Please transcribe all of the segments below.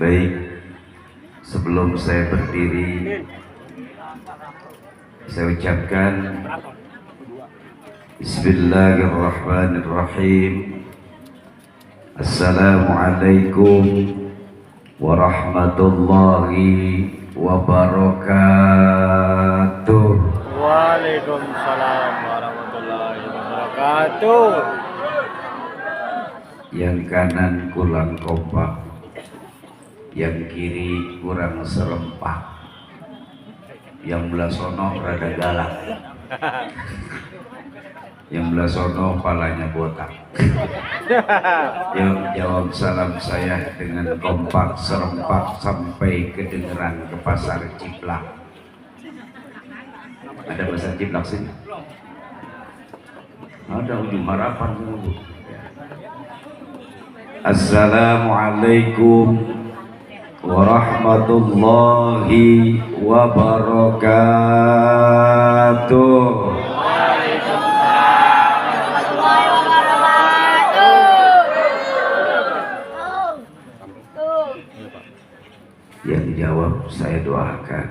Baik, sebelum saya berdiri, saya ucapkan Bismillahirrahmanirrahim. Assalamualaikum warahmatullahi wabarakatuh. Waalaikumsalam warahmatullahi wabarakatuh. Yang kanan kurang kompak, yang kiri kurang serempak, yang belah sono rada galak, yang belah sono palanya botak. Yang jawab salam saya dengan kompak serempak sampai kedengeran ke pasar Ciplak. Ada bahasa Ciplak sini? Ada Ujung Harapan dulu. Assalamualaikum warahmatullahi wabarakatuh. Yang jawab saya doakan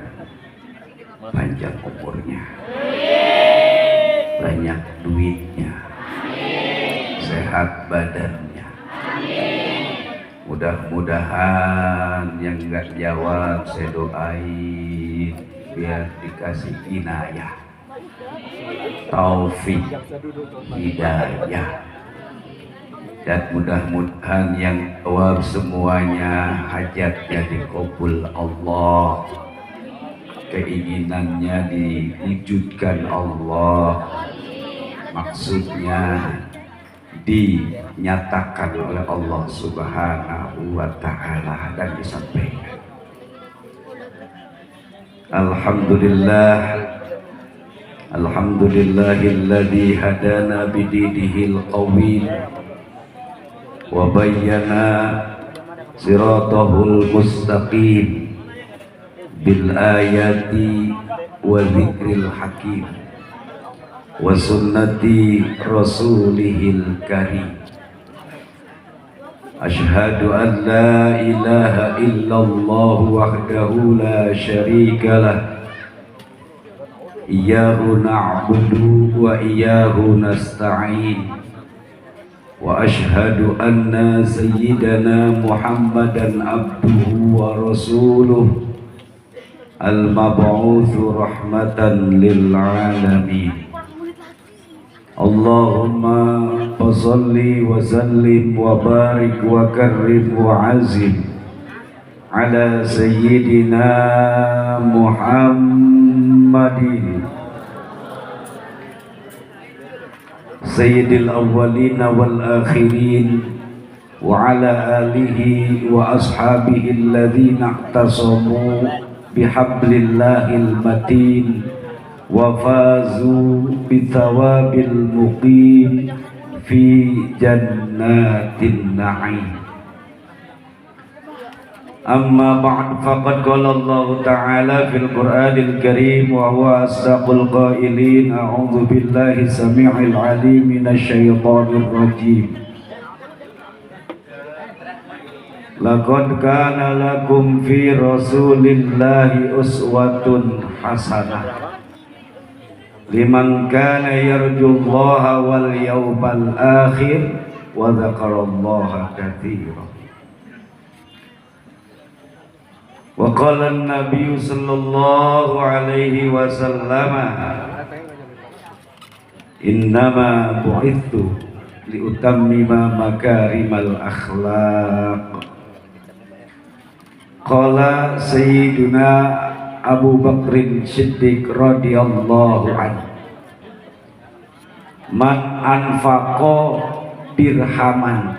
panjang umurnya, banyak duitnya, sehat badannya. Mudah-mudahan yang nggak jawab saya doain biar dikasih inayah, taufik, hidayah, dan mudah-mudahan yang jawab semuanya hajatnya dikabul Allah, keinginannya diwujudkan Allah, maksudnya dinyatakan oleh Allah Subhanahu wa ta'ala dan disampaikan. Alhamdulillah, alhamdulillahilladzi hadana bidinihil qawim wa bayyana siratahul mustaqim bil ayati wa dzikril hakim wa sunnati rasulihil karim. Ashhadu an la ilaha illallah wahdahu la syarika lah, iyyahu na'budu wa iyyahu nasta'in, wa ashhadu anna sayyidana Muhammadan abduhu wa rasuluh al-mab'utsu rahmatan lil alamin. Allahumma fasalli wa sallim wa barik wa karrim wa azim ala sayyidina Muhammadin sayyidil awwalina wal akhirin wa ala alihi wa ashabihi alladhina ihtasamu bihablillahil matin wa fazu bithawabil muqim fi jannatin na'im. Amma ba'd, faqad qala Allah ta'ala fil Qur'anil Karim wa huwa asdaqul qailin. A'udzu billahi samii'il 'aliim minasy syaithaanir rajiim. Laqad kana lakum fi rasulillahi uswatun hasanah liman kana yarjullaha wal yawmal akhir wa dzakarallaha katsiran. Wa qala an-nabiy sallallahu alaihi wasallam, innama bu'ithu liutammima makarimal akhlaq. Qala sayyiduna Abu Bakrin Siddiq radhiyallahu anhu, man anfaqa dirhaman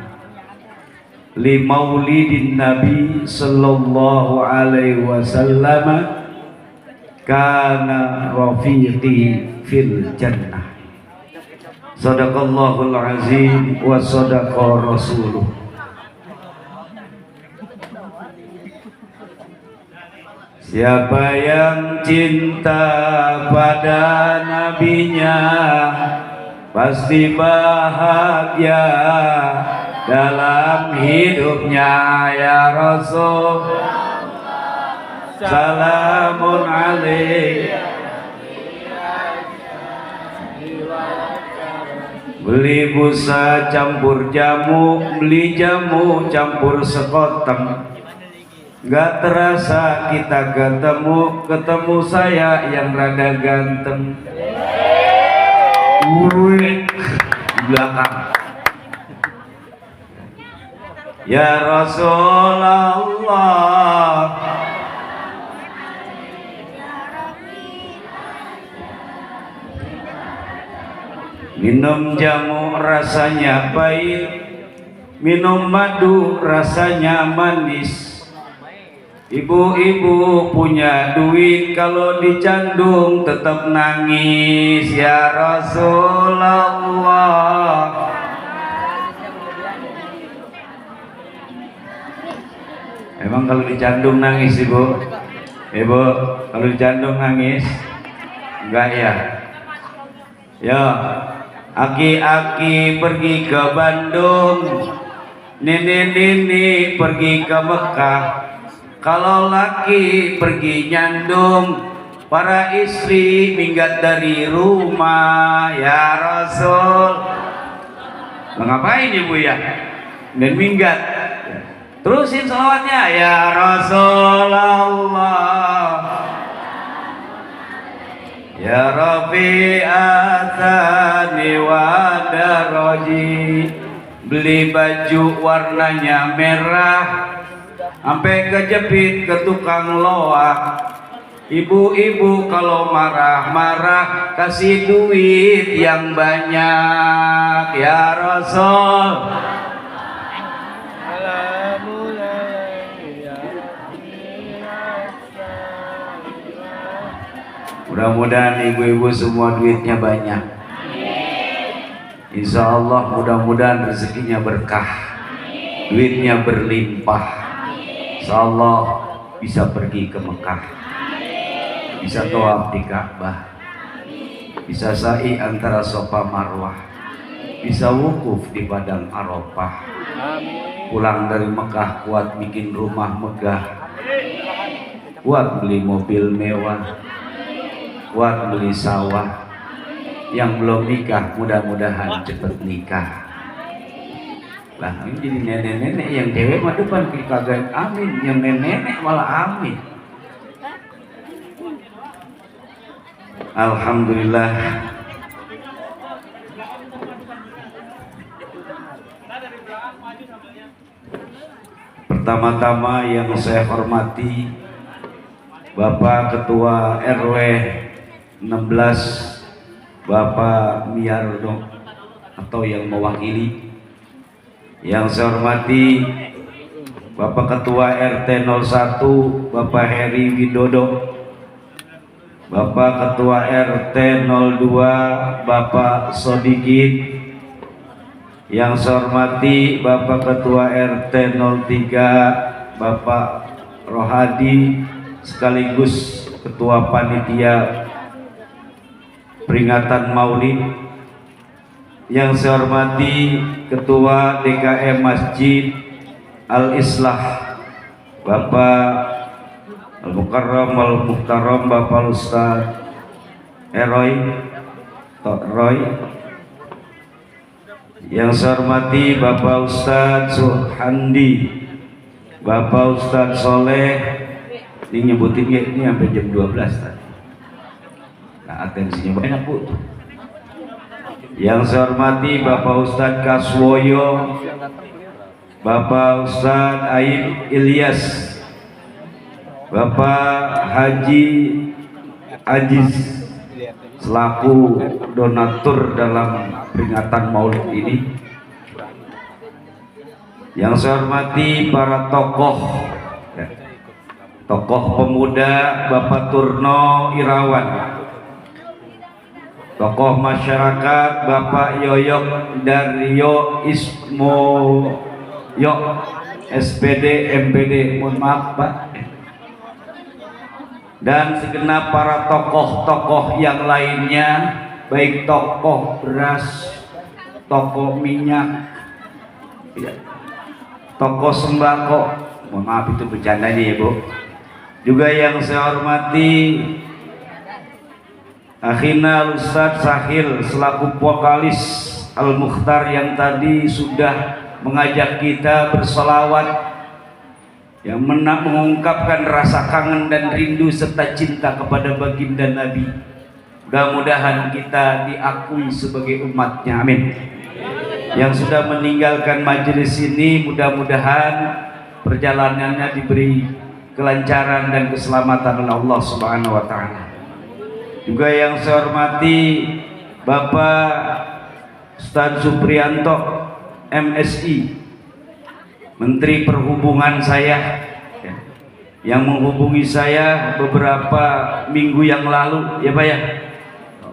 li maulidin nabi sallallahu alaihi wasallam kana rafiqi fil jannah. Sadaqallahul azim wa sadaqa rasuluh. Siapa yang cinta pada nabinya pasti bahagia dalam hidupnya ya Rasul. Salamun alaik. Beli busa campur jamu, beli jamu campur sekoteng. Gak terasa kita ketemu saya yang rada ganteng. Wih, belakang. Ya Rasulullah, minum jamu rasanya pahit, minum madu rasanya manis. Ibu-ibu punya duit, kalau dicandung tetap nangis. Ya Rasulullah, emang kalau dicandung nangis ibu? Ibu, kalau dicandung nangis? Enggak ya? Ya, aki-aki pergi ke Bandung, nenek-nenek pergi ke Mekah. Kalau laki pergi nyandung, para istri minggat dari rumah. Ya Rasul, ngapain ibu ya? Dan minggat. Terusin salawatnya. Ya Rasulullah, ya Rafi'atani wa daraji. Beli baju warnanya merah, sampai kejepit ke tukang loak. Ibu-ibu kalau marah-marah kasih duit yang banyak. Ya Rasul, mudah-mudahan ibu-ibu semua duitnya banyak. Insya Allah mudah-mudahan rezekinya berkah, duitnya berlimpah. Insya Allah bisa pergi ke Mekah, bisa tawaf di Ka'bah, bisa sa'i antara Safa Marwah, bisa wukuf di Padang Arafah. Pulang dari Mekah kuat bikin rumah megah, kuat beli mobil mewah, kuat beli sawah. Yang belum nikah mudah-mudahan cepet nikah. Lah ini jadi nenek-nenek yang cewek mah depan kagak amin, yang nenek-nenek malah amin. Alhamdulillah. Pertama-tama yang saya hormati Bapak Ketua RW 16 Bapak Miardo atau yang mewakili. Yang saya hormati Bapak Ketua RT 01 Bapak Heri Widodo, Bapak Ketua RT 02 Bapak Sodikin. Yang saya hormati Bapak Ketua RT 03 Bapak Rohadi sekaligus Ketua Panitia Peringatan Maulid. Yang saya hormati Ketua DKM Masjid Al-Islah Bapak Al-Mukarram Al-Muhtaram Bapak Ustaz Roy. Yang saya hormati Bapak Ustaz Suhandi, Bapak Ustaz Soleh. Ini nyebutin ini sampai jam 12 tadi. Nah, atensinya banyak bu. Yang saya hormati Bapak Ustadz Kaswoyo, Bapak Ustadz Aib Ilyas, Bapak Haji Aziz selaku donatur dalam peringatan Maulid ini. Yang saya hormati para tokoh, tokoh pemuda Bapak Turno Irawan, tokoh masyarakat Bapak Yoyok Daryo Ismoyok SPD MPD, mohon maaf Pak, dan segenap para tokoh-tokoh yang lainnya, baik tokoh beras, tokoh minyak, ya, toko sembako, mohon maaf itu bercandanya ya Bu. Juga yang saya hormati akhina Ustadz Sahil selaku vokalis Al-Mukhtar yang tadi sudah mengajak kita bersolawat, yang mengungkapkan rasa kangen dan rindu serta cinta kepada baginda Nabi. Mudah-mudahan kita diakui sebagai umatnya, amin. Yang sudah meninggalkan majelis ini, mudah-mudahan perjalanannya diberi kelancaran dan keselamatan oleh Allah Subhanahu wa Ta'ala. Juga yang saya hormati Bapak Ustadz Supriyanto MSI, Menteri Perhubungan saya, yang menghubungi saya beberapa minggu yang lalu, ya Pak ya.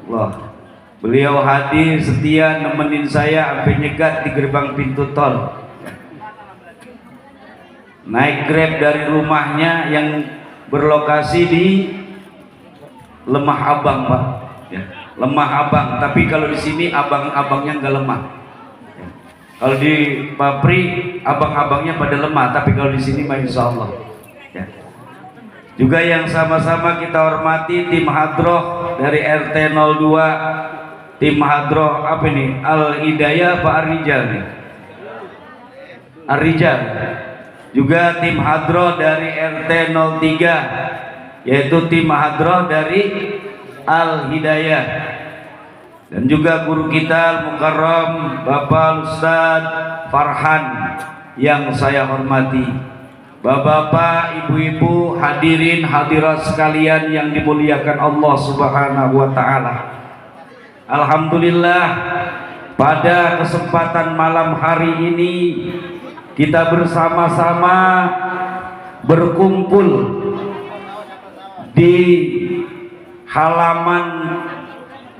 Allah, beliau hadir setia nemenin saya sampai nyegat di gerbang pintu tol. Naik Grab dari rumahnya yang berlokasi di Lemah Abang, Pak. Ya, Lemah Abang. Tapi kalau di sini abang-abangnya nggak lemah. Ya. Kalau di Papri abang-abangnya pada lemah. Tapi kalau di sini, insya Allah. Ya. Juga yang sama-sama kita hormati tim hadroh dari RT 02, tim hadroh apa ini? Al Hidayah Pak Ar-Rijal nih. Ar-Rijal. Juga tim hadroh dari RT 03, yaitu tim hadroh dari Al Hidayah. Dan juga guru kita Al-Mukarram Bapak Ustaz Farhan yang saya hormati. Bapak-bapak, ibu-ibu, hadirin hadirat sekalian yang dimuliakan Allah Subhanahu wa Ta'ala. Alhamdulillah, pada kesempatan malam hari ini kita bersama-sama berkumpul di halaman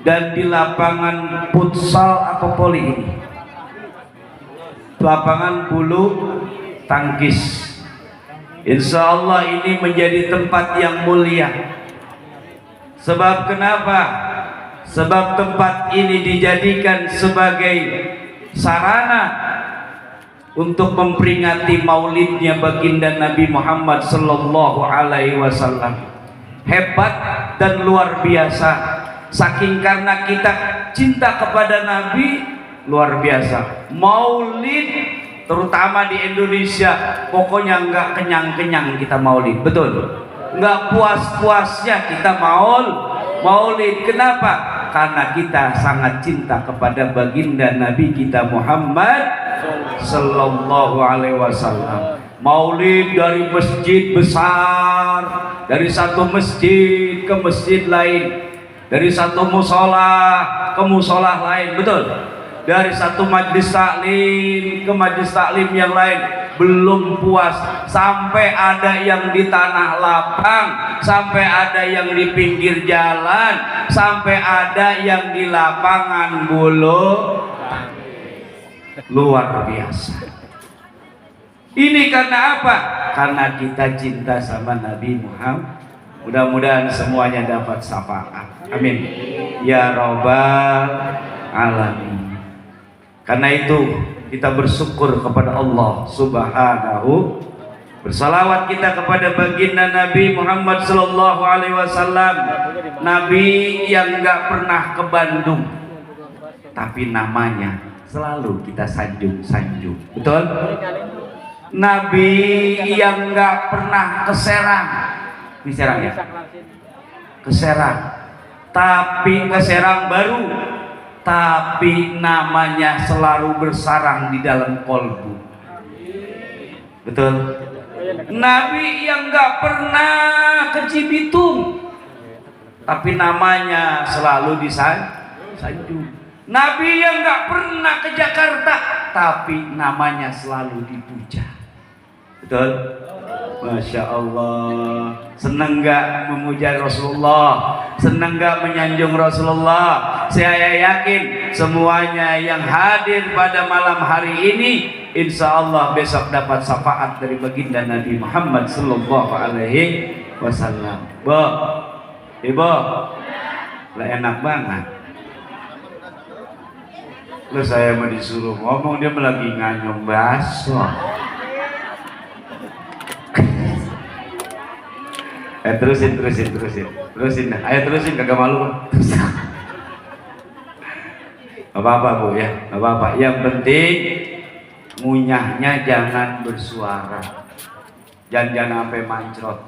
dan di lapangan futsal atau poli ini, lapangan bulu tangkis. Insya Allah ini menjadi tempat yang mulia. Sebab kenapa? Sebab tempat ini dijadikan sebagai sarana untuk memperingati maulidnya baginda Nabi Muhammad sallallahu alaihi wasallam. Hebat dan luar biasa. Saking karena kita cinta kepada Nabi, luar biasa. Maulid terutama di Indonesia, pokoknya nggak kenyang-kenyang kita maulid, betul? Nggak puas-puasnya kita maulid. Kenapa? Karena kita sangat cinta kepada baginda Nabi kita Muhammad sallallahu alaihi wasallam. Maulid dari masjid besar, dari satu masjid ke masjid lain, dari satu musola ke musola lain, betul? Dari satu majlis taklim ke majlis taklim yang lain. Belum puas, sampai ada yang di tanah lapang, sampai ada yang di pinggir jalan, sampai ada yang di lapangan bulu. Luar biasa. Ini karena apa? Karena kita cinta sama Nabi Muhammad. Mudah-mudahan semuanya dapat syafaat, amin ya rabbal alamin. Karena itu kita bersyukur kepada Allah Subhanahu, bersalawat kita kepada baginda Nabi Muhammad sallallahu alaihi wasallam, Nabi yang nggak pernah ke Bandung, tapi namanya selalu kita sanjung, betul? Nabi yang nggak pernah ke Serang, di Serang ya, ke Serang, tapi ke Serang baru, tapi namanya selalu bersarang di dalam kolbu, betul? Nabi yang nggak pernah ke Cibitung, tapi namanya selalu disanjung. Nabi yang nggak pernah ke Jakarta, tapi namanya selalu dipuja, betul? Masya Allah. Senang nggak memuja Rasulullah? Senang nggak menyanjung Rasulullah? Saya yakin semuanya yang hadir pada malam hari ini, insya Allah besok dapat syafaat dari baginda Nabi Muhammad sallallahu alaihi wasallam. Ibu, lah enak banget. Lu saya mau disuruh ngomong, dia lagi nganyong bakso. Terusin. Ayo terusin, kagak malu. Gak apa-apa Bu ya, gak apa-apa. Yang penting ngunyahnya jangan bersuara. Jangan sampai mancrot.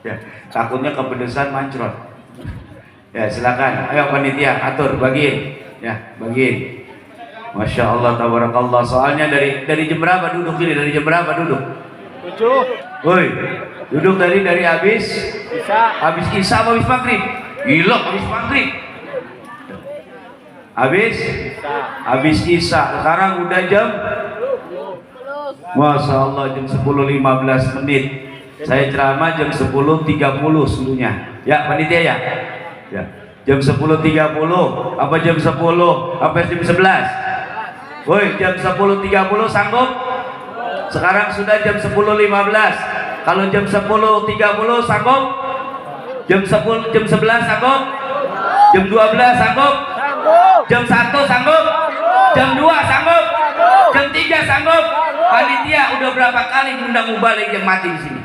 Ya, takutnya kepedesan mancrot. Ya silakan, ayo panitia atur, bagiin. Ya, bagiin. Masya Allah, tabarakallah. Soalnya dari jam berapa duduk ini? Dari jam berapa duduk? 7. Woi, duduk dari habis Bisa. habis isya, habis maghrib. Gila, habis maghrib. Habis isya. Sekarang udah jam. Masya Allah, jam 10.15 menit. Saya ceramah jam 10.30 seluruhnya. Ya, panitia ya. Ya. Jam 10.30 apa jam 10 sampai jam 11? Woi, jam 10.30 sanggup? Sekarang sudah jam 10.15. Kalau jam 10.30 sanggup? Jam 11 sanggup? Jam 12 sanggup? Jam 1 sanggup? Jam 2 sanggup? Jam 3 sanggup? Panitia udah berapa kali ngundang mubalik yang mati di sini?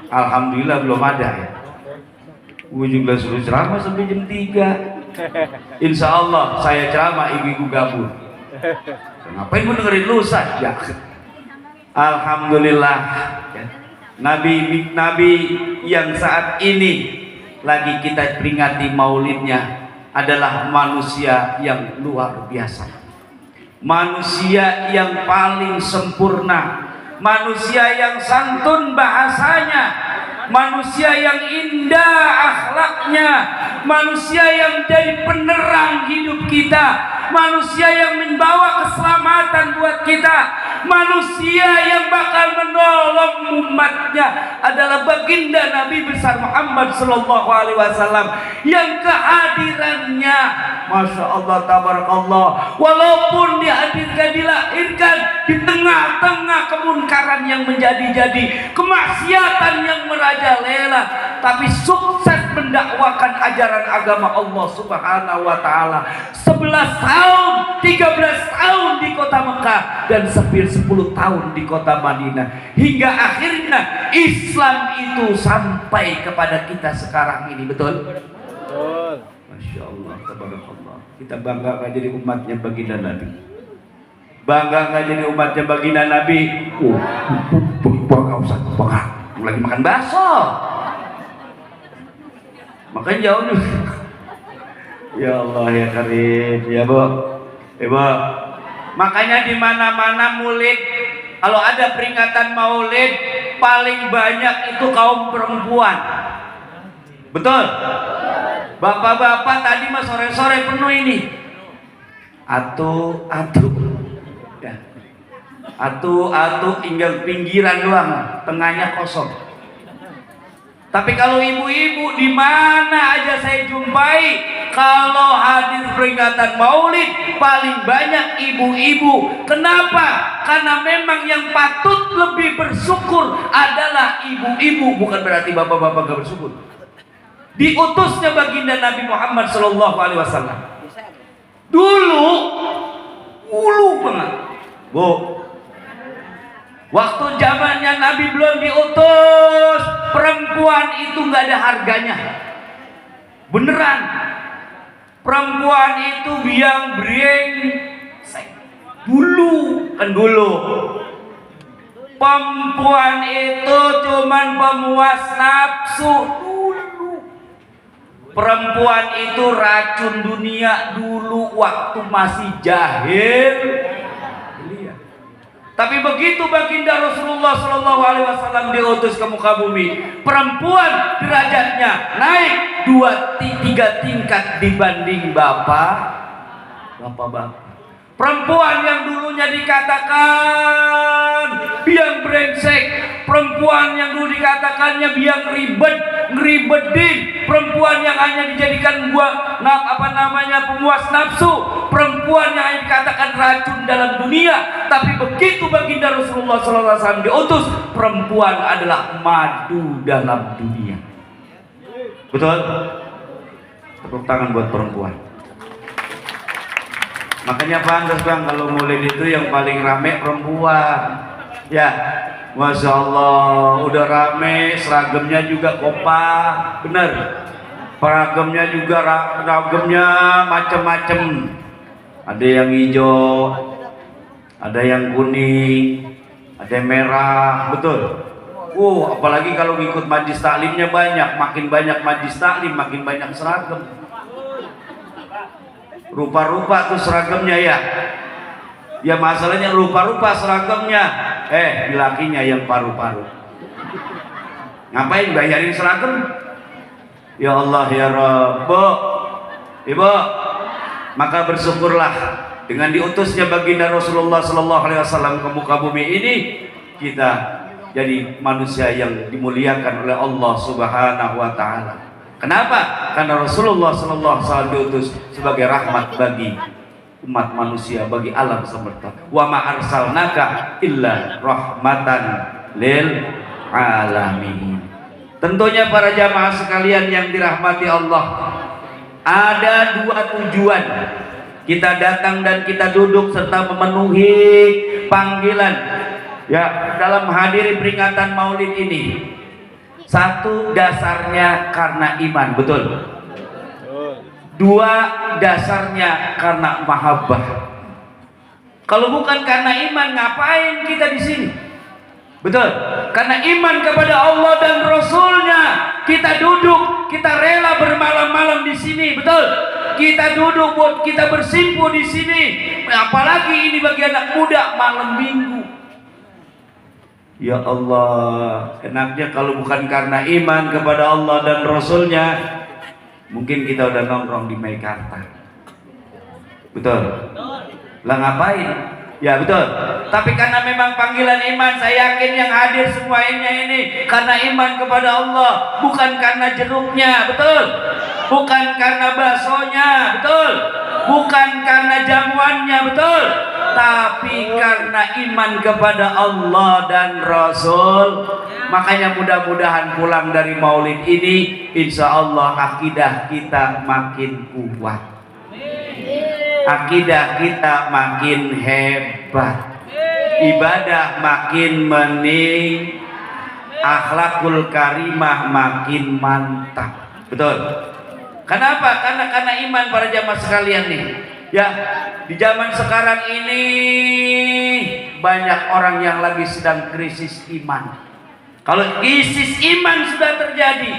Alhamdulillah belum ada ya. Gue juga suruh ceramah sampai jam 3. Insya Allah saya ceramah, ibu-ibu gabur. Ngapain gue dengerin lu Ustaz? Ya. Alhamdulillah ya. Nabi yang saat ini lagi kita peringati maulidnya adalah manusia yang luar biasa, manusia yang paling sempurna, manusia yang santun bahasanya, manusia yang indah akhlaknya, manusia yang jadi penerang hidup kita, manusia yang membawa keselamatan buat kita, manusia yang bakal menolong umatnya adalah baginda Nabi besar Muhammad sallallahu alaihi wasallam yang kehadirannya Masya Allah tabarakallah, walaupun dilahirkan di tengah-tengah kemunkaran yang menjadi-jadi, kemaksiatan yang merajalela, tapi sukses mendakwakan ajaran agama Allah Subhanahu wa taala. 11 tahun, 13 tahun di kota Mekah dan 10 tahun di kota Madinah, hingga akhirnya Islam itu sampai kepada kita sekarang ini. Betul? Betul. Masya Allah, tabarakallah. Kita bangga gak jadi umatnya baginda Nabi? Bangga gak jadi umatnya baginda Nabi? Bangga Ustaz, bangga. Lagi makan bakso. Makan jauh nih. Ya Allah ya Karim, ya Bu. Ibu. Makanya di mana-mana maulid, kalau ada peringatan maulid, paling banyak itu kaum perempuan. Betul? Bapak-bapak tadi mah sore-sore penuh ini. Atu ya. Atu tinggal pinggiran doang, tengahnya kosong. Tapi kalau ibu-ibu di mana aja saya jumpai, kalau hadir peringatan maulid paling banyak ibu-ibu. Kenapa? Karena memang yang patut lebih bersyukur adalah ibu-ibu, bukan berarti bapak-bapak gak bersyukur. Diutusnya baginda Nabi Muhammad sallallahu alaihi wasallam. Dulu banget. Bu, waktu zamannya Nabi belum diutus, perempuan itu nggak ada harganya. Beneran. Perempuan itu biang brengsek. Dulu. Perempuan itu cuman pemuas nafsu. Perempuan itu racun dunia dulu waktu masih jahil. Tapi begitu baginda Rasulullah Shallallahu Alaihi Wasallam diutus ke muka bumi, perempuan derajatnya naik 2-3 tingkat dibanding bapak-bapak. Perempuan yang dulunya dikatakan biang brengsek, perempuan yang dulu dikatakannya biang ngeribetin, perempuan yang hanya dijadikan pemuas nafsu, perempuan yang hanya dikatakan racun dalam dunia. Tapi begitu baginda Rasulullah SAW diutus, perempuan adalah madu dalam dunia. Betul? Tepuk tangan buat perempuan. Makanya pantas bang kalau maulid itu yang paling rame perempuan. Ya, masya Allah, udah rame, seragamnya juga kompak, bener. Seragamnya juga seragamnya macem-macem. Ada yang hijau, ada yang kuning, ada yang merah, betul. Apalagi kalau ngikut majlis taklimnya banyak, makin banyak majlis taklim, makin banyak seragam. Rupa-rupa tuh seragamnya ya. Ya masalahnya rupa-rupa seragamnya. Lakinya yang paru-paru. Ngapain bayarin seragam? Ya Allah ya Rabb. Ibu, maka bersyukurlah dengan diutusnya baginda Rasulullah sallallahu alaihi wasallam ke muka bumi ini, kita jadi manusia yang dimuliakan oleh Allah Subhanahu wa taala. Kenapa? Karena Rasulullah sallallahu alaihi wasallam diutus sebagai rahmat bagi umat manusia, bagi alam semesta. Wa ma arsalnaka illa rahmatan lil alamin. Tentunya para jamaah sekalian yang dirahmati Allah, ada dua tujuan kita datang dan kita duduk serta memenuhi panggilan ya dalam hadiri peringatan maulid ini. Satu, dasarnya karena iman, betul. Dua, dasarnya karena mahabbah. Kalau bukan karena iman, ngapain kita di sini? Betul. Karena iman kepada Allah dan Rasulnya, kita duduk, kita rela bermalam-malam di sini, betul. Kita duduk buat kita bersimpuh di sini. Apalagi ini bagi anak muda malam minggu. Ya Allah, enaknya kalau bukan karena iman kepada Allah dan Rasulnya, mungkin kita udah nongkrong di Meikarta. Betul? Lah ngapain? Ya betul. Tapi karena memang panggilan iman, saya yakin yang hadir semuanya ini karena iman kepada Allah, bukan karena jeruknya, betul? Bukan karena baksonya, betul? Bukan karena jamuannya, betul? Tapi karena iman kepada Allah dan Rasul. Makanya mudah-mudahan pulang dari maulid ini, insya Allah akidah kita makin kuat, akidah kita makin hebat, ibadah makin mening, akhlakul karimah makin mantap. Betul? Kenapa? Karena iman para jamaah sekalian nih. Ya, di zaman sekarang ini banyak orang yang lagi sedang krisis iman. Kalau krisis iman sudah terjadi,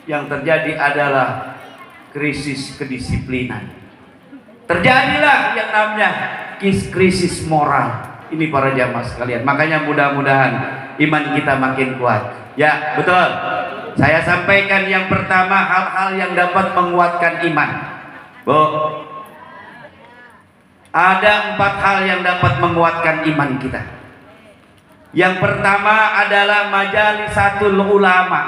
yang terjadi adalah krisis kedisiplinan. Terjadilah yang namanya krisis moral. Ini para jamaah sekalian. Makanya mudah-mudahan iman kita makin kuat. Ya, betul. Saya sampaikan yang pertama, hal-hal yang dapat menguatkan iman. Bu, ada 4 hal yang dapat menguatkan iman kita. Yang pertama adalah majalisatul ulama.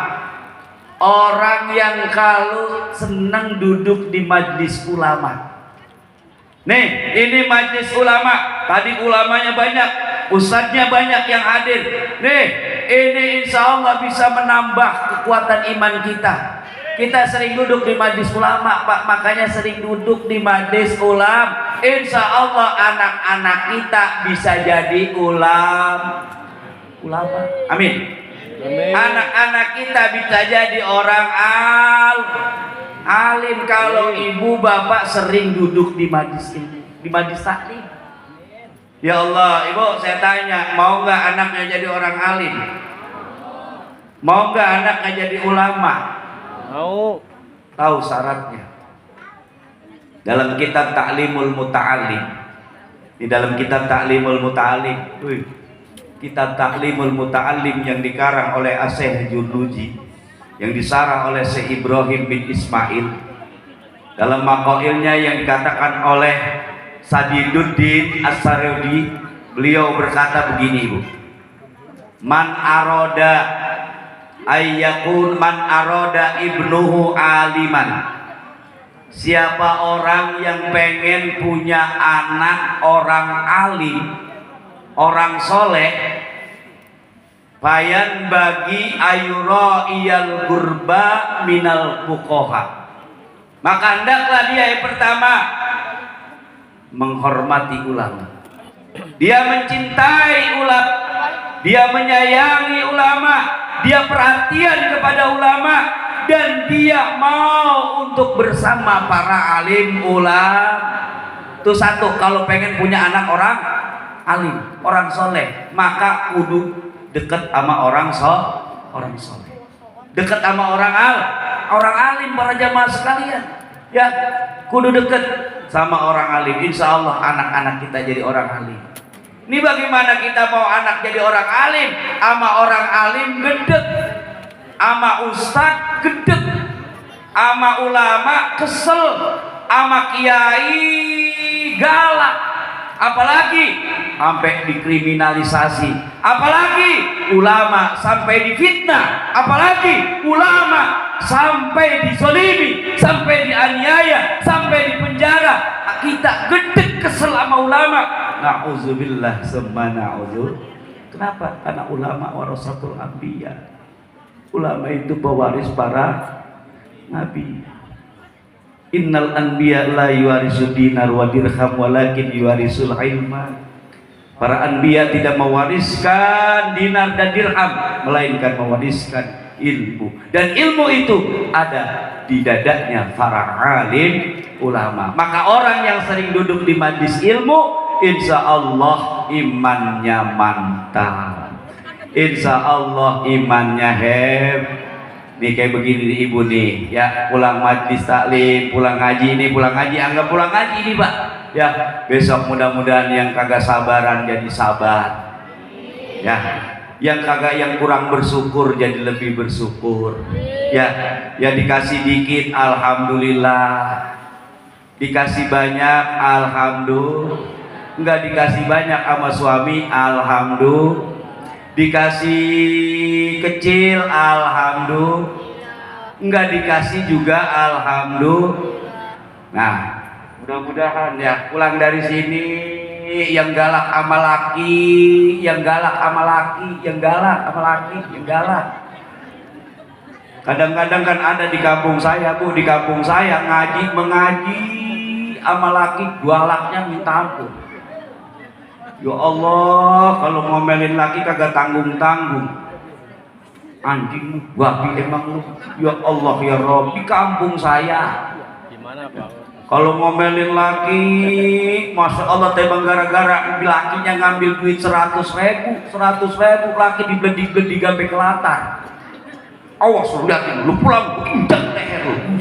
Orang yang kalau senang duduk di majlis ulama. Nih, ini majlis ulama. Tadi ulamanya banyak, ustadznya banyak yang hadir. Nih, ini insya Allah bisa menambah kekuatan iman kita. Kita sering duduk di majlis ulama, Pak. Makanya sering duduk di majlis ulama. Insya Allah anak-anak kita bisa jadi ulama. Amin. Anak-anak kita bisa jadi orang alim kalau ibu bapak sering duduk di majlis ini, di majlis taklim. Ya Allah, ibu saya tanya, mau nggak anaknya jadi orang alim? Mau nggak anaknya jadi ulama? Mau. Tahu syaratnya. Dalam kitab Ta'limul Muta'allim. Di dalam kitab Ta'limul Muta'allim. Kitab Ta'limul Muta'allim yang dikarang oleh Asyikh Junuji, yang disarah oleh Syekh Ibrahim bin Ismail. Dalam maqailnya yang dikatakan oleh Sadiduddin As-Sarudi, beliau berkata begini, Bu. Man aroda ayyakun man aroda ibnuhu aliman. Siapa orang yang pengen punya anak orang alim, orang soleh, bayan bagi ayuro iyal gurba minal fuqaha. Maka hendaklah dia yang pertama menghormati ulama. Dia mencintai ulama, dia menyayangi ulama, dia perhatian kepada ulama, dan dia mau untuk bersama para alim ulama. Itu satu. Kalau pengen punya anak orang alim, orang soleh, maka kudu dekat sama orang soleh, dekat sama orang alim. Para jamaah sekalian, ya, kudu dekat sama orang alim. Insya Allah anak-anak kita jadi orang alim. Ini bagaimana kita mau anak jadi orang alim? Sama orang alim gedek, sama ustad gedek, sama ulama kesel, sama kiai galak, apalagi sampai dikriminalisasi, apalagi ulama sampai difitnah, apalagi ulama sampai dizalimi, sampai dianiaya, sampai dipenjara. Kita gedek kesel sama ulama. Na'udzubillah summa na'udzu. Kenapa? Karena ulama warasatul anbiya. Ulama itu pewaris para nabi. Innal anbiya la yuwarisu dinar wa dirham walakin yuwarisul ilma. Para anbiya tidak mewariskan dinar dan dirham, melainkan mewariskan ilmu. Dan ilmu itu ada di dadanya para alim ulama. Maka orang yang sering duduk di majlis ilmu, insya Allah imannya mantap, insya Allah imannya Nih kayak begini nih ibu nih, ya, pulang majlis taklim, pulang ngaji nih, pulang ngaji, anggap pulang ngaji nih Pak, ya, besok mudah-mudahan yang kagak sabaran jadi sabar, ya, yang kurang bersyukur jadi lebih bersyukur, ya, ya, dikasih dikit alhamdulillah, dikasih banyak alhamdulillah, enggak dikasih banyak sama suami alhamdulillah, dikasih kecil alhamdulillah, enggak dikasih juga alhamdulillah. Nah, mudah-mudahan ya pulang dari sini yang galak sama laki, yang galak sama laki, yang galak sama laki, yang galak. Kadang-kadang kan ada di kampung saya, Bu, di kampung saya mengaji sama laki galaknya minta ampun. Ya Allah, kalau ngomelin laki kagak tanggung-tanggung. Anjing, babi emang lu. Ya Allah ya Rob, di kampung saya. Gimana Pak? Kalau ngomelin laki, Masya Allah tebang gara-gara lakinya ngambil duit 100.000, laki dibeli sampai ke latar. Awas lu liatin, lu pulang injak leher lu.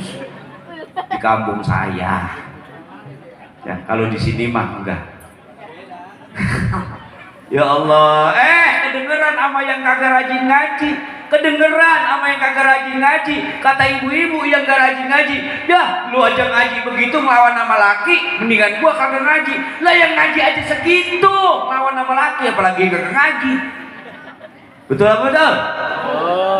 Di kampung saya. Ya, kalau di sini mah enggak. Ya Allah, kedengeran sama yang kagak rajin ngaji, kedengeran sama yang kagak rajin ngaji. Kata ibu-ibu yang gak rajin ngaji, dah lu aja ngaji begitu ngelawan sama laki, mendingan gua kagak ngaji. Lah yang ngaji aja segitu ngelawan sama laki, apalagi kagak ngaji. Betul apa betul?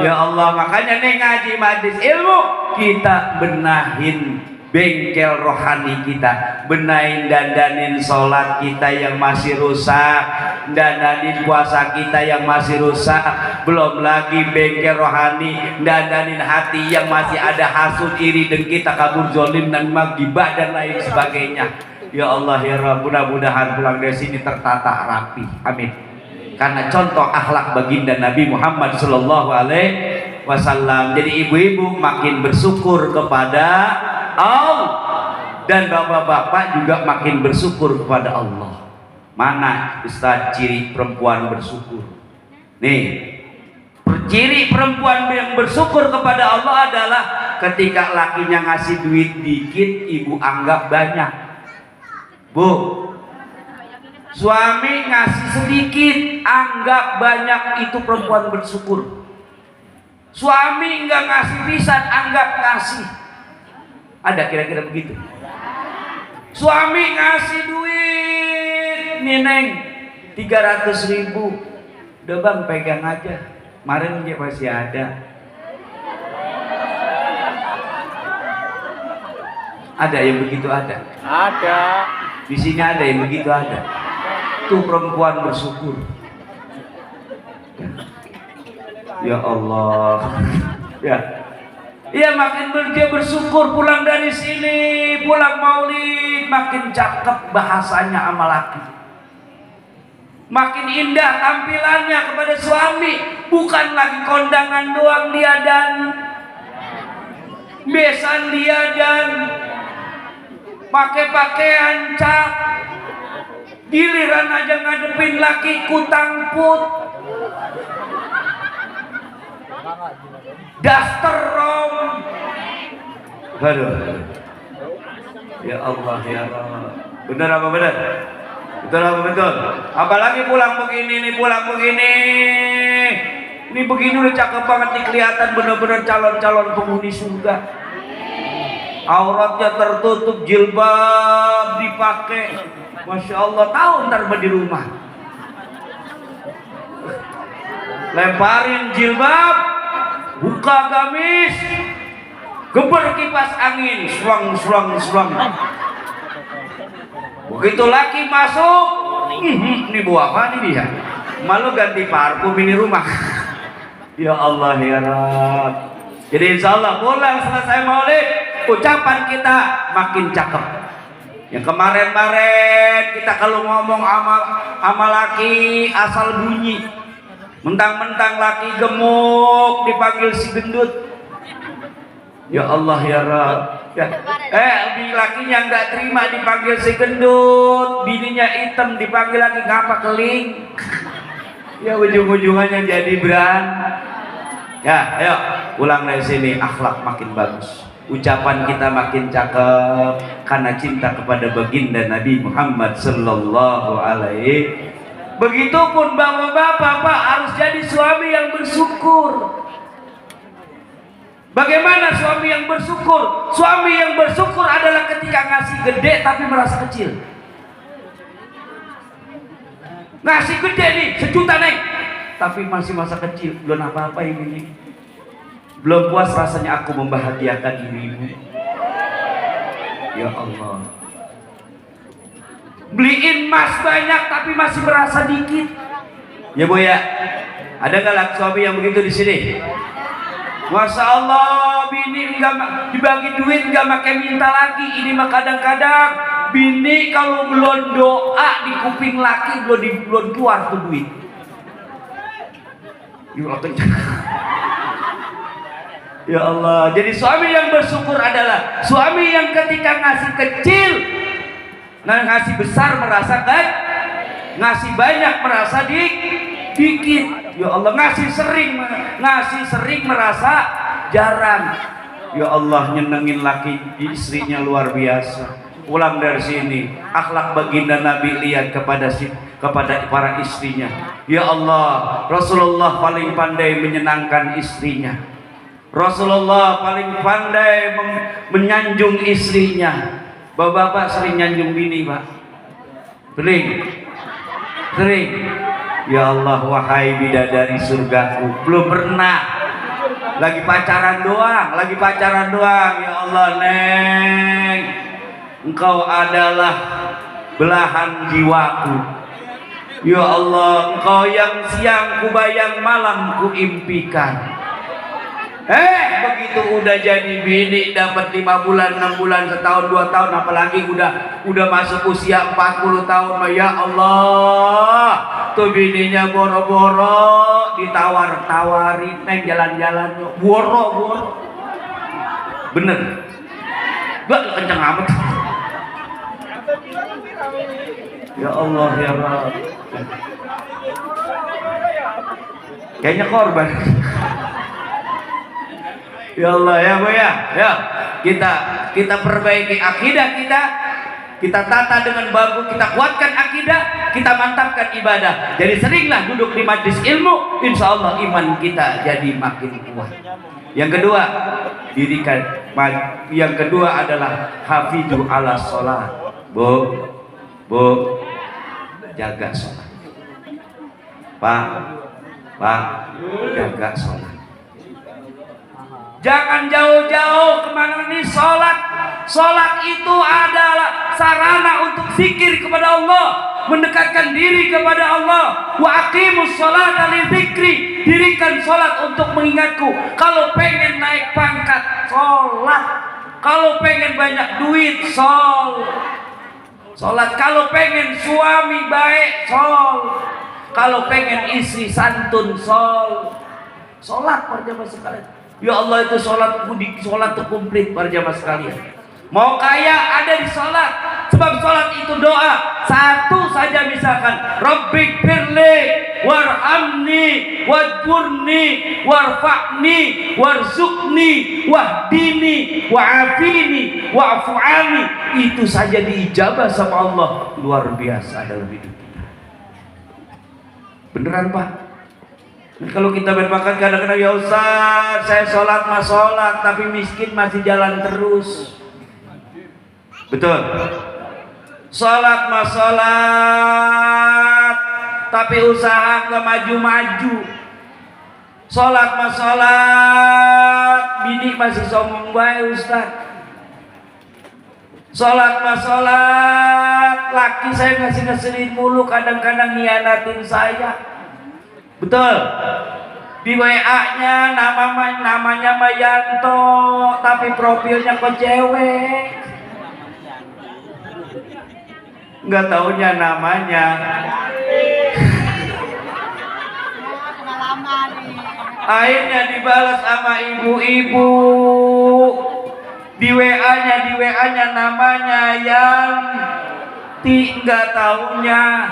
Ya Allah, makanya nih ngaji majlis ilmu, kita benahin bengkel rohani kita, benahin dandanin sholat kita yang masih rusak, dandanin puasa kita yang masih rusak, belum lagi bengkel rohani, dandanin hati yang masih ada hasud, iri, dengki, takabur, zolim, dan magibah dan lain sebagainya. Ya Allah ya Rabb, mudah-mudahan pulang dari sini tertata rapi, amin. Karena contoh akhlak baginda Nabi Muhammad Sallallahu Alaihi Wasallam. Jadi ibu-ibu makin bersyukur kepada Allah, dan bapak-bapak juga makin bersyukur kepada Allah. Mana Ustaz ciri perempuan bersyukur? Nih, ciri perempuan yang bersyukur kepada Allah adalah ketika lakinya ngasih duit dikit, ibu anggap banyak. Bu, suami ngasih sedikit, anggap banyak, itu perempuan bersyukur. Suami nggak ngasih pisan, anggap ngasih. Ada kira-kira begitu? Suami ngasih duit, nih Neng, 300.000. Udah Bang, pegang aja. Kemarin dia masih ada. Ada yang begitu ada? Ada. Di sini ada yang begitu ada. Itu perempuan bersyukur. Ya Allah. Ya. Ya makin dia bersyukur pulang dari sini, pulang maulid, makin cakep bahasanya sama laki. Makin indah tampilannya kepada suami, bukan lagi kondangan doang dia dan besan dia dan pakai pakaian cap, giliran aja ngadepin laki kutang put, daster rom. Aduh. Ya Allah ya Allah. Benar apa benar? Betul apa betul? Apalagi pulang begini nih, pulang begini. Ini begini udah cakep banget nih, kelihatan benar-benar calon-calon penghuni surga. Auratnya tertutup, jilbab dipakai. Masya Allah, tahu ntar di rumah. Lemparin jilbab, buka gamis, geber kipas angin, swang. Begitu laki masuk, ini buah apa nih dia? Malu ganti parfum ini rumah. Ya Allah ya Rabb. Jadi insya Allah pulang selesai maulid, ucapan kita makin cakep. Yang kemarin kita kalau ngomong sama laki asal bunyi, mentang-mentang laki gemuk dipanggil si gendut. Ya Allah ya Rabb. Ya. Lakinya nggak terima dipanggil si gendut, bininya hitam dipanggil lagi ngapa keling. Ya ujung-ujungannya jadi beran. Ya, ayo pulang dari sini akhlak makin bagus, ucapan kita makin cakep karena cinta kepada baginda Nabi Muhammad sallallahu alaihi. Begitupun bapak-bapak harus jadi suami yang bersyukur. Bagaimana suami yang bersyukur? Suami yang bersyukur adalah ketika ngasih gede tapi merasa kecil. Ngasih gede nih, 1 juta nih, tapi masih masa kecil, belum apa-apa ini. Belum puas rasanya aku membahagiakan dirimu. Ya Allah. Beliin emas banyak tapi masih merasa dikit. Ya Bu ya. Ada nggak suami yang begitu di sini? Masya Allah, bini enggak dibagi duit enggak makai minta lagi. Ini mah kadang-kadang bini kalau belum doa di kuping laki belum keluar tuh duit. Ya Allah, jadi suami yang bersyukur adalah suami yang ketika ngasih kecil, ngasih besar merasa kan, ngasih banyak merasa dikit. Ya Allah, ngasih sering merasa jarang. Ya Allah, nyenengin laki istrinya luar biasa. Pulang dari sini akhlak baginda Nabi lihat kepada para istrinya. Ya Allah, Rasulullah paling pandai menyenangkan istrinya. Rasulullah paling pandai menyanjung istrinya. Bapak-bapak sering nyanjung bini, Pak? Sering. Ya Allah, wahai bidadari surgaku, belum pernah. Lagi pacaran doang. Ya Allah, Neng, engkau adalah belahan jiwaku. Ya Allah, engkau yang siang kubayang, malam kuimpikan. Begitu udah jadi bini, dapat 5 bulan, 6 bulan, setahun, 2 tahun, apalagi udah masuk usia 40 tahun, ya Allah, tuh bininya boro-boro ditawar-tawarin, Neng jalan-jalan, boro. Bener? Gak kenceng amat. Ya Allah ya Rabb. Kayaknya korban. Ya Allah ya Bu ya. Kita perbaiki akidah kita tata dengan bagus, kita kuatkan akidah, kita mantapkan ibadah. Jadi seringlah duduk di majlis ilmu, insya Allah iman kita jadi makin kuat. Yang kedua adalah hafidhu ala sholat. Bu, jaga sholat. Pak, jaga sholat. Jangan jauh-jauh kemana nih sholat. Sholat itu adalah sarana untuk zikir kepada Allah, mendekatkan diri kepada Allah. Wa aqimus sholata li dzikri. dirikan sholat untuk mengingatku. Kalau pengen naik pangkat, sholat. Kalau pengen banyak duit, sholat. Kalau pengen suami baik, kalau pengen istri santun, sholat para jamaah sekalian. Ya Allah, itu sholat itu komplit para jamaah sekalian. Mau kaya ada di sholat, sebab sholat itu doa. Satu saja misalkan, Rabbik firli warhamni wajburni warfa'ni warzuqni wahdini wa'afini wa'afu'ani. Itu saja diijabah sama Allah. Luar biasa dalam hidup kita. Beneran Pak? Kalau kita berbakat kadang-kadang, ya Ustaz, saya sholat tapi miskin masih jalan terus. Betul. Sholat tapi usaha nggak maju-maju. Sholat bini masih sombong bae Ustaz. Sholat laki saya ngeselin mulu, kadang-kadang hianatin saya. Betul. Di WA-nya namanya Mayanto, tapi profilnya kok cewek. Nggak taunya namanya. Akhirnya dibalas sama ibu-ibu. Di WA-nya namanya Yanti, nggak taunya.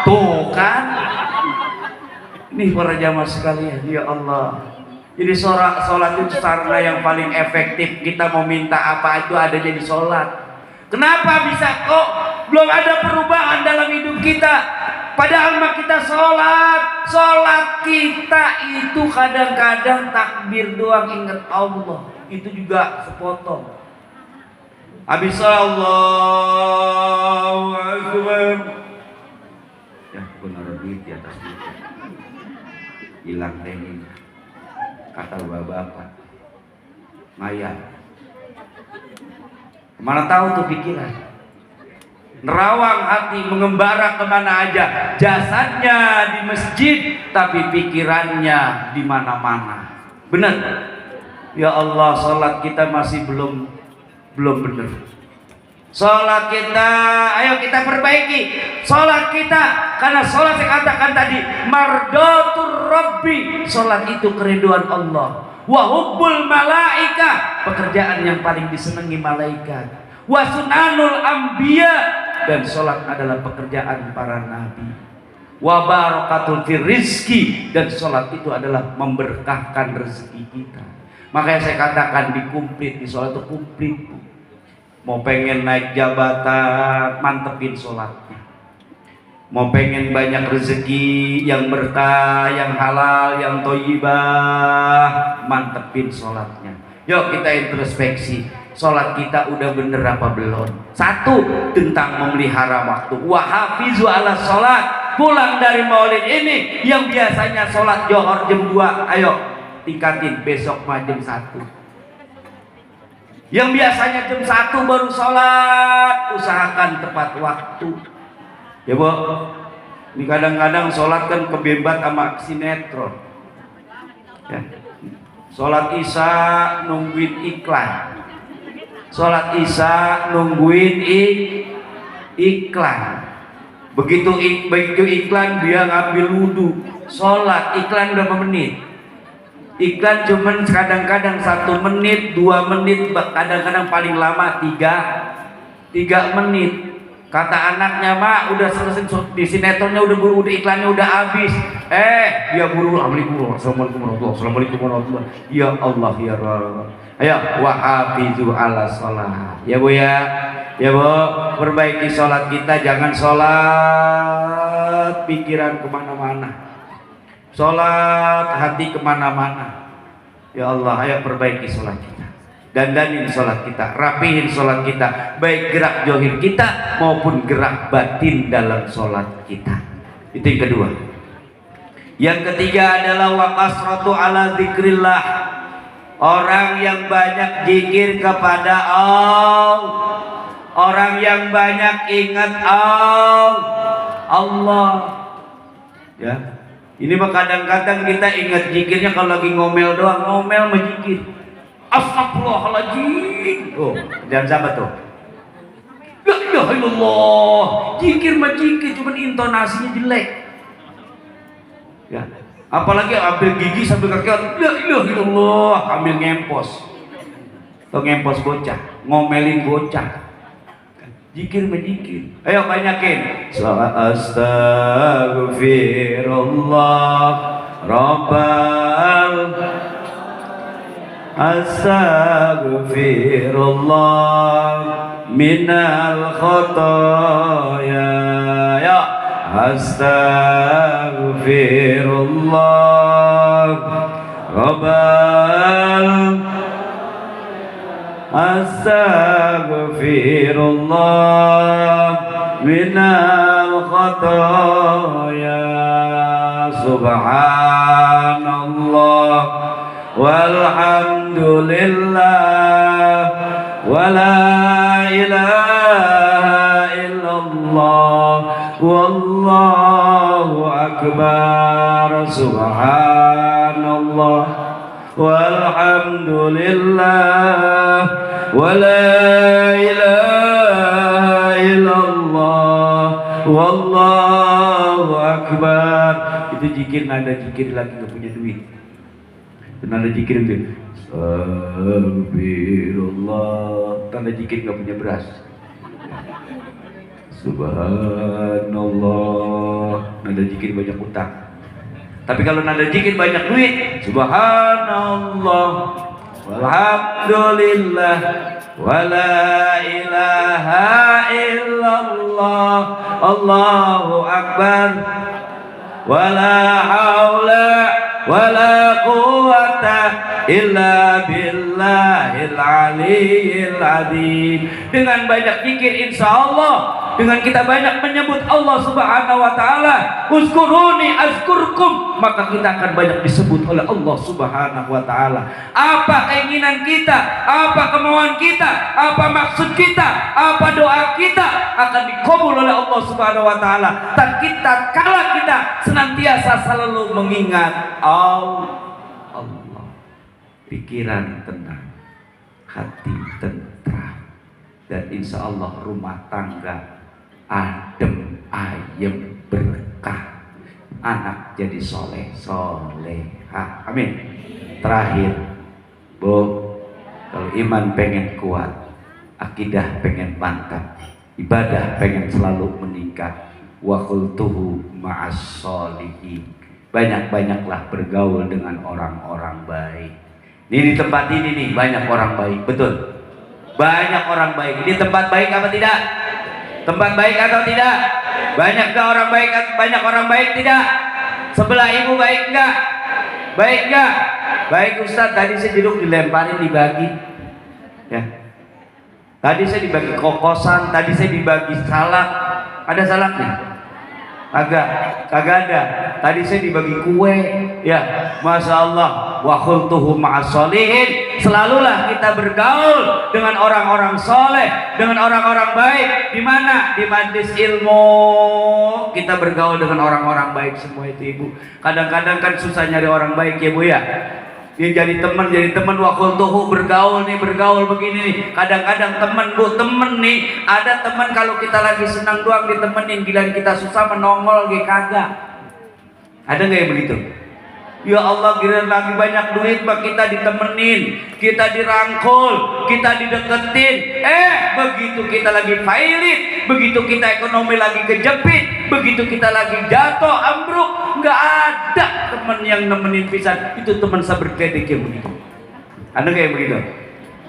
Tuh kan. Nih para jamaah sekalian, ya Allah. Jadi sholat itu sarana yang paling efektif. Kita mau minta apa itu adanya di sholat. Kenapa bisa kok belum ada perubahan dalam hidup kita? Padahal mah kita sholat kita itu kadang-kadang takbir doang ingat Allah. Itu juga sepotong. Habis Allahu Akbar. Ya, benar duit di atas duit. Hilang teknik. Kata bapak. Maya. Mana tahu tuh pikiran. Nerawang hati, mengembara kemana aja. Jasadnya di masjid, tapi pikirannya di mana-mana. Benar? Ya Allah, sholat kita masih belum benar. Sholat kita, ayo kita perbaiki sholat kita. Karena sholat saya katakan tadi, mardotur Rabbi. Sholat itu keriduan Allah. Wahubbul malaika, pekerjaan yang paling disenangi malaikat. Wasunanul anbiya, dan sholat adalah pekerjaan para nabi. Wabarakatul rizki, dan sholat itu adalah memberkahkan rezeki kita. Makanya saya katakan di sholat itu komplit. Mau pengen naik jabatan, mantepin sholatnya. Mau pengen banyak rezeki yang berkah, yang halal, yang thayyibah, mantepin sholatnya. Yuk kita introspeksi, sholat kita udah bener apa belum? Satu, tentang memelihara waktu. Wahafizu ala sholat. Pulang dari maulid ini, yang biasanya sholat johor jam 2, ayo tingkatin besok mah jam 1. Yang biasanya jam 1 baru sholat, usahakan tepat waktu. Ya Bu, ini kadang-kadang sholat kan kebembat sama sinetron. Ya. Sholat isya nungguin iklan. Sholat isya nungguin iklan. Begitu iklan dia ngambil wudhu. Sholat iklan berapa menit? Iklan cuman kadang-kadang 1 menit, 2 menit, kadang-kadang paling lama 3 menit. Kata anaknya, Mak, udah selesai di sinetronnya, udah iklannya udah habis. Dia buru, Assalamualaikum warahmatullahi. Ya Allah, ya Rabb. Ayo, wahafizu ala sholat. Ya Bu ya. Ya Bu, perbaiki sholat kita. Jangan sholat pikiran kemana-mana. Sholat hati kemana-mana. Ya Allah, ayo perbaiki sholat kita. Dandanin sholat kita, rapihin sholat kita, baik gerak johir kita maupun gerak batin dalam sholat kita. Itu yang kedua. Yang ketiga adalah waqasratu ala dzikrillah. Orang yang banyak zikir kepada Allah, orang yang banyak ingat Allah. Ya, Ini mah kadang-kadang kita ingat zikirnya kalau lagi ngomel doang, ngomel menjikir. Astagfirullahaladzim. Oh, jangan sama tuh. La ilaha illallah. Zikir mah zikir, cuman intonasinya jelek. Ya. Apalagi ambil gigi sambil kaki, la ilaha illallah, ambil ngempos. Atau ngempos bocah, ngomelin bocah. Zikir menjikir. Ayo banyakin. Astaghfirullah Rabbal Astaghfirullah minal khotoya. Ya Astaghfirullah Rabbal Astaghfirullah minal khotoya. Subhanallah walhamdulillah wala ilaha illallah wallahu akbar. Subhanallah walhamdulillah wala ilaha illallah wallahu akbar. Itu zikir, nada zikir lagi gak punya duit. Nada zikir itu Astagfirullah, tanda zikir gak punya beras. Subhanallah, nada zikir banyak utang. Tapi kalau nada zikir banyak duit, subhanallah walhamdulillah wala ilaha illallah Allahu akbar wala haula wala quwwata illa billahil aliyyil azim. Dengan banyak zikir insyaallah, dengan kita banyak menyebut Allah Subhanahu wa taala, uzkuruni azkurkum, maka kita akan banyak disebut oleh Allah Subhanahu wa taala. Apa keinginan kita, apa kemauan kita, apa maksud kita, apa doa kita akan dikabul oleh Allah Subhanahu wa taala. Dan kita kala kita senantiasa selalu mengingat Allah, pikiran tenang, hati tentram, dan insya Allah rumah tangga adem ayem berkah, anak jadi soleh solehah, amin. Terakhir, Bu, kalau iman pengen kuat, akidah pengen mantap, ibadah pengen selalu meningkat, wa qultuhu ma'as sholihin, banyak-banyaklah bergaul dengan orang-orang baik. Ini di tempat ini nih banyak orang baik, betul? Banyak orang baik. Ini tempat baik apa tidak? Tempat baik atau tidak? Banyakkah orang baik? Banyak orang baik tidak? Sebelah ibu baik enggak? Baik enggak? Baik Ustaz, tadi saya duduk dilemparin dibagi. Ya. Tadi saya dibagi kokosan, tadi saya dibagi salak. Ada salaknya? Kagak ada. Tadi saya dibagi kue, ya, masya Allah. Wa khultuhu ma'as sholihin. Selalulah kita bergaul dengan orang-orang soleh, dengan orang-orang baik. Di mana? Di majlis ilmu. Kita bergaul dengan orang-orang baik semua itu, Ibu. Kadang-kadang kan susah nyari orang baik ya, Bu ya. Dia jadi teman wa khultuhu, bergaul begini nih. Kadang-kadang teman, Bu, temen nih, ada teman kalau kita lagi senang doang ditemenin, gila kita susah menongol kagak. Ada nggak yang begitu? Ya Allah, giliran lagi banyak duit mah kita ditemenin, kita dirangkul, kita dideketin. Begitu kita lagi pailit, begitu kita ekonomi lagi kejepit, begitu kita lagi jatuh ambruk, nggak ada teman yang nemenin pisan. Itu teman saberkedek yang begitu. Ada nggak yang begitu?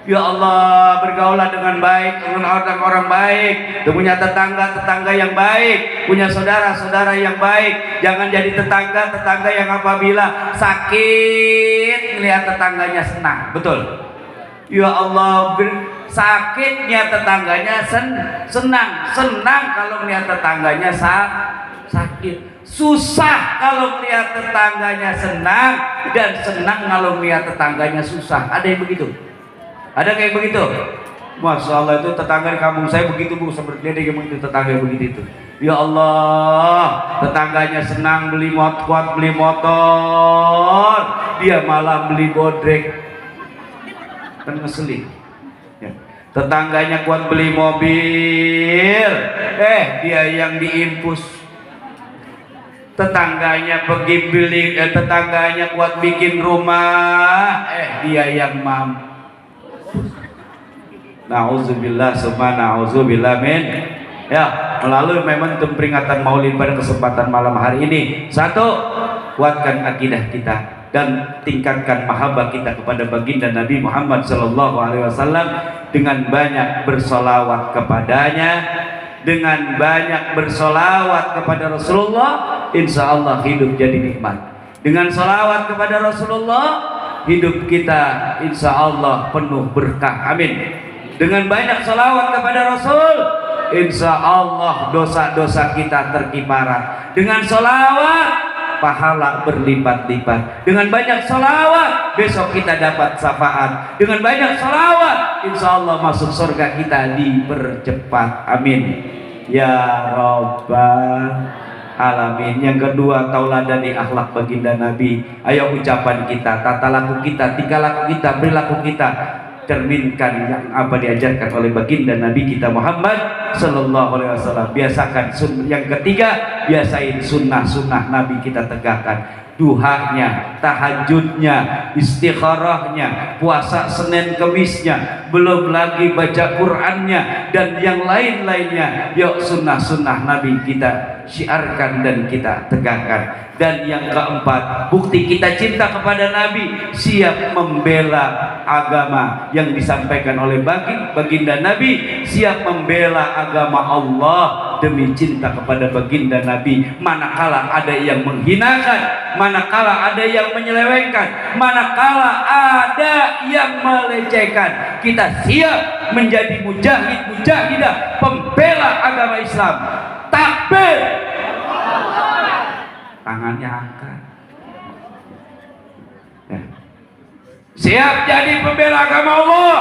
Ya Allah, bergaulah dengan baik dengan orang-orang baik, punya tetangga yang baik, punya saudara yang baik. Jangan jadi tetangga yang apabila sakit melihat tetangganya senang, betul? Ya Allah, sakitnya tetangganya senang kalau melihat tetangganya sakit. Susah kalau melihat tetangganya senang, dan senang kalau melihat tetangganya susah. Ada yang begitu? Ada kayak begitu? Masya Allah, itu tetangga di kampung saya begitu, Bu, seperti dia begitu, tetangga begitu itu. Ya Allah, tetangganya senang beli kuat beli motor, dia malah beli bodrek, kan ngeselin. Ya. Tetangganya kuat beli mobil, dia yang diinfus. Tetangganya pergi beli, tetangganya kuat bikin rumah, dia yang mampu. Nauzubillah summa nauzubillah min. Ya, melalui momentum peringatan Maulid pada kesempatan malam hari ini, satu, kuatkan akidah kita dan tingkatkan mahabbah kita kepada baginda Nabi Muhammad SAW dengan banyak bersolawat kepadanya, dengan banyak bersolawat kepada Rasulullah. Insya Allah hidup jadi nikmat. Dengan solawat kepada Rasulullah, hidup kita insya Allah penuh berkah. Amin. Dengan banyak solawat kepada Rasul, insya Allah dosa-dosa kita terkiparat. Dengan solawat, pahala berlipat-lipat. Dengan banyak solawat, besok kita dapat syafaat. Dengan banyak solawat, insya Allah masuk surga kita dipercepat. Amin ya Rabbal Alamin. Yang kedua, tauladani akhlak baginda Nabi. Ayo ucapan kita, tata laku kita, tingkah laku kita, perilaku kita, cerminkan yang apa diajarkan oleh baginda Nabi kita Muhammad Sallallahu Alaihi Wasallam. Biasakan yang ketiga, biasain sunnah-sunnah Nabi kita tegakkan. Duhanya, tahajudnya, istikharahnya, puasa Senin Kemisnya, belum lagi baca Qur'annya dan yang lain-lainnya. Yuk sunnah-sunnah Nabi kita syiarkan dan kita tegakkan. Dan yang keempat, bukti kita cinta kepada Nabi, siap membela agama yang disampaikan oleh baginda Nabi, siap membela agama Allah demi cinta kepada baginda Nabi. Manakala ada yang menghinakan, manakala ada yang menyelewengkan, manakala ada yang melecehkan, kita siap menjadi mujahid-mujahidah pembela agama Islam. Takbir! Tangannya angkat. Ya. Siap jadi pembela agama Allah,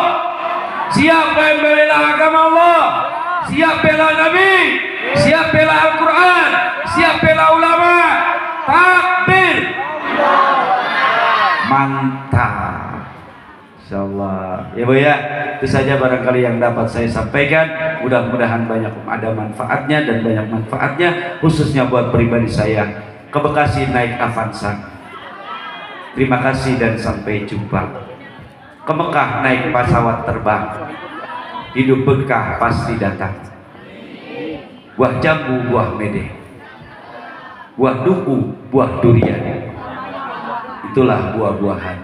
siap membela agama Allah, siap bela Nabi, siap bela Al-Quran, siap bela ulama. Takbir! Mantap. Insyaallah ya Bu ya, itu saja barangkali yang dapat saya sampaikan. Mudah-mudahan banyak ada manfaatnya dan banyak manfaatnya khususnya buat pribadi saya. Ke Bekasi naik Avanza. Terima kasih dan sampai jumpa. Ke Mekah naik pesawat terbang. Hidup berkah pasti datang. Buah jambu, buah mede, buah duku, buah durian. Itulah buah-buahan.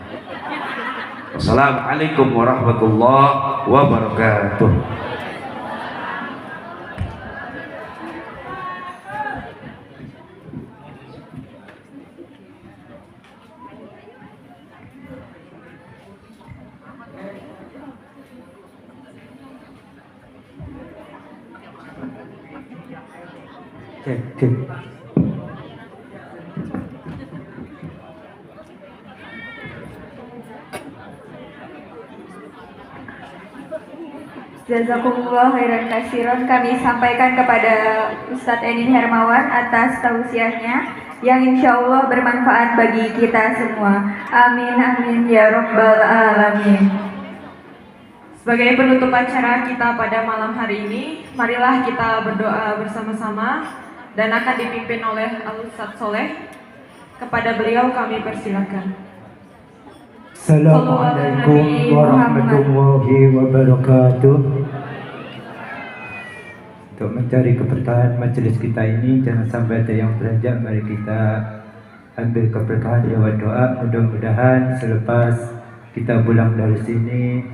Wassalamualaikum warahmatullahi wabarakatuh. Cek. Jazakumullah khairan katsiran kami sampaikan kepada Ustadz Enin Hermawan atas tausiahnya yang insya Allah bermanfaat bagi kita semua. Amin amin ya Rabbal Alamin. Sebagai penutup acara kita pada malam hari ini, marilah kita berdoa bersama-sama dan akan dipimpin oleh Al-Ustadz Soleh. Kepada beliau kami persilakan. Assalamualaikum warahmatullahi wabarakatuh. Untuk mencari keberkahan majelis kita ini, jangan sampai ada yang beranjak. Mari kita ambil keberkahan lewat doa. Mudah-mudahan selepas kita pulang dari sini,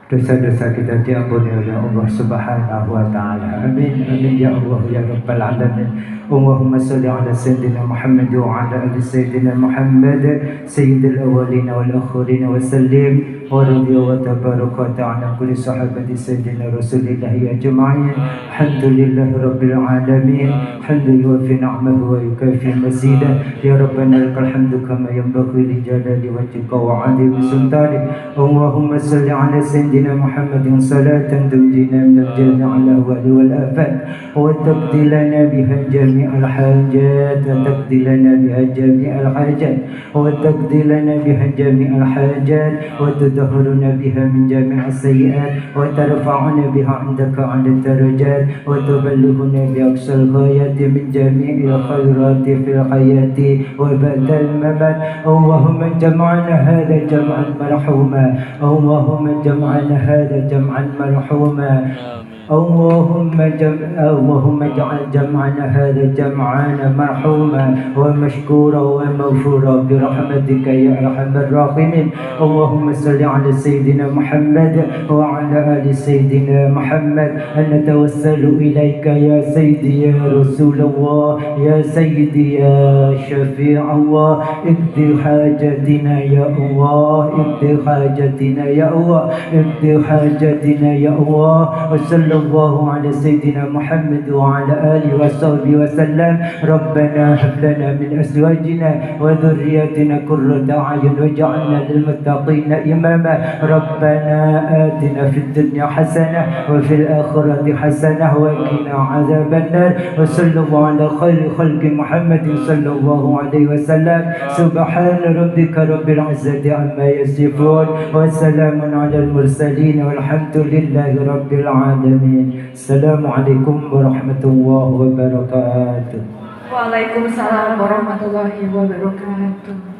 dosa-dosa kita diampuni oleh Allah Subhanahu wa taala. Amin amin ya Allah ya rabbal alamin. Allahumma shalli ala sayyidina Muhammad wa ala ali sayyidina Muhammad sayyidil awwalin wal akhirin wa sallim. ورضي وتبارك وتعالى عن كل صحابة سيدنا رسول الله أجمعين. الحمد لله رب العالمين، حمد يوفي نعمه ويكافي مزيدا. يا ربنا لك الحمد كما ينبغي لجلال وجهك وعظيم سلطانك. اللهم صل على سيدنا محمد صلاة تنجينا من جميع الأهوال والآفات وتقضي لنا بها جميع الحاجات، وتقضي لنا بها جميع الحاجات، وتقضي لنا بها جميع الحاجات، وتطهرنا بها من جميع السيئات، وترفعنا بها عندك على الدرجات، وتبلغنا بأقصى الغايات من جميع الخيرات في الحياة وبعد الممات. اللهم جمعنا هذا جمعا مرحوما، اللهم جمعنا هذا جمعا مرحوما. اللهم اجعل جمعنا هذا جمعنا مرحوما ومشكورا ومغفورا برحمتك يا ارحم الراحمين. اللهم صل على سيدنا محمد وعلى ال سيدنا محمد. نتوسل اليك يا سيدي يا رسول الله، يا سيدي يا شفيع الله، اقضي حاجتنا يا الله، اقضي حاجتنا يا الله، اقضي حاجتنا يا الله. وصلى الله على سيدنا محمد وعلى آله وصحبه وسلم. ربنا هب لنا من أزواجنا وذرياتنا قرة أعين واجعلنا للمتقين إماما. ربنا آتنا في الدنيا حسنة وفي الآخرة حسنة وقنا عذاب النار. وصلى الله على خير خلق محمد صلى الله عليه وسلم. سبحان ربك رب العزة عما يصفون وسلام على المرسلين والحمد لله رب العالمين. Assalamualaikum warahmatullahi wabarakatuh. Waalaikumsalam warahmatullahi wabarakatuh.